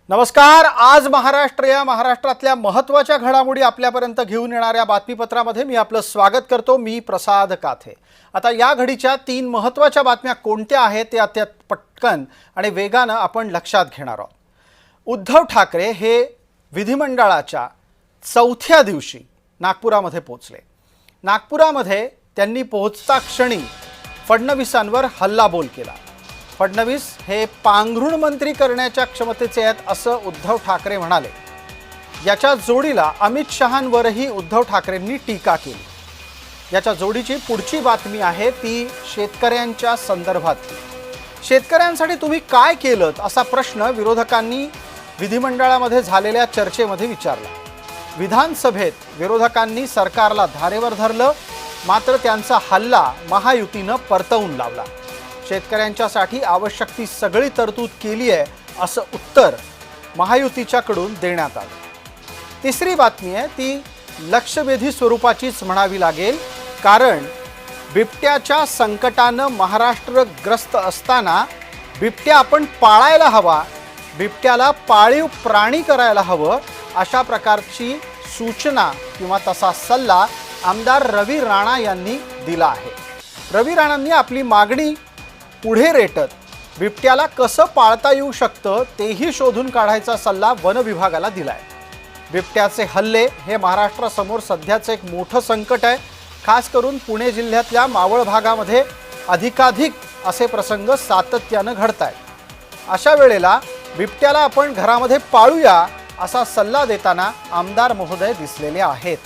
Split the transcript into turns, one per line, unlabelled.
नमस्कार। आज महाराष्ट्र या महाराष्ट्रातल्या महत्त्वाच्या घडामोडी आपल्यापर्यंत घेऊन येणाऱ्या बातमीपत्रामध्ये मी आपलं स्वागत करतो। मी प्रसाद काथे। आता या घडीच्या 3 महत्त्वाच्या बातम्या कोणत्या आहेत ते आता पटकन आणि वेगाने आपण लक्षात घेणार आहोत। उद्धव ठाकरे हे विधिमंडळाच्या 4थ्या दिवशी नागपुरामध्ये पोहोचले। नागपुरामध्ये त्यांनी पोहोचता क्षणी फडणवीसांवर हल्लाबोल केला। फडणवीस हे पांघरुण मंत्री करण्याच्या क्षमतेचे आहेत असं उद्धव ठाकरे म्हणाले। याच्या जोडीला अमित शहांवरही उद्धव ठाकरेंनी टीका केली। याच्या जोडीची पुढची बातमी आहे ती शेतकऱ्यांच्या संदर्भात। शेतकऱ्यांसाठी तुम्ही काय केलंत असा प्रश्न विरोधकांनी विधिमंडळामध्ये झालेल्या चर्चेमध्ये विचारला। विधानसभेत विरोधकांनी सरकारला धारेवर धरलं, मात्र त्यांचा हल्ला महायुतीनं परतवून लावला। शेतकऱ्यांच्यासाठी आवश्यक ती सगळी तरतूद केली आहे असं उत्तर महायुतीच्याकडून देण्यात आलं। तिसरी बातमी आहे ती लक्षवेधी स्वरूपाचीच म्हणावी लागेल, कारण बिबट्याच्या संकटानं महाराष्ट्र ग्रस्त असताना बिबट्या आपण पाळायला हवा, बिबट्याला पाळीव प्राणी करायला हवं अशा प्रकारची सूचना किंवा तसा सल्ला आमदार रवी राणा यांनी दिला आहे। रवी राणांनी आपली मागणी पुढे रेटत बिबट्याला कसं पाळता येऊ शकतं तेही शोधून काढायचा सल्ला वन विभागाला दिलाय। बिबट्याचे हल्ले हे महाराष्ट्रासमोर सध्याचं एक मोठं संकट आहे। खास करून पुणे जिल्ह्यातल्या मावळ भागामध्ये अधिकाधिक असे प्रसंग सातत्यानं घडतायत। अशा वेळेला बिबट्याला आपण घरामध्ये पाळूया असा सल्ला देताना आमदार महोदय दिसलेले आहेत।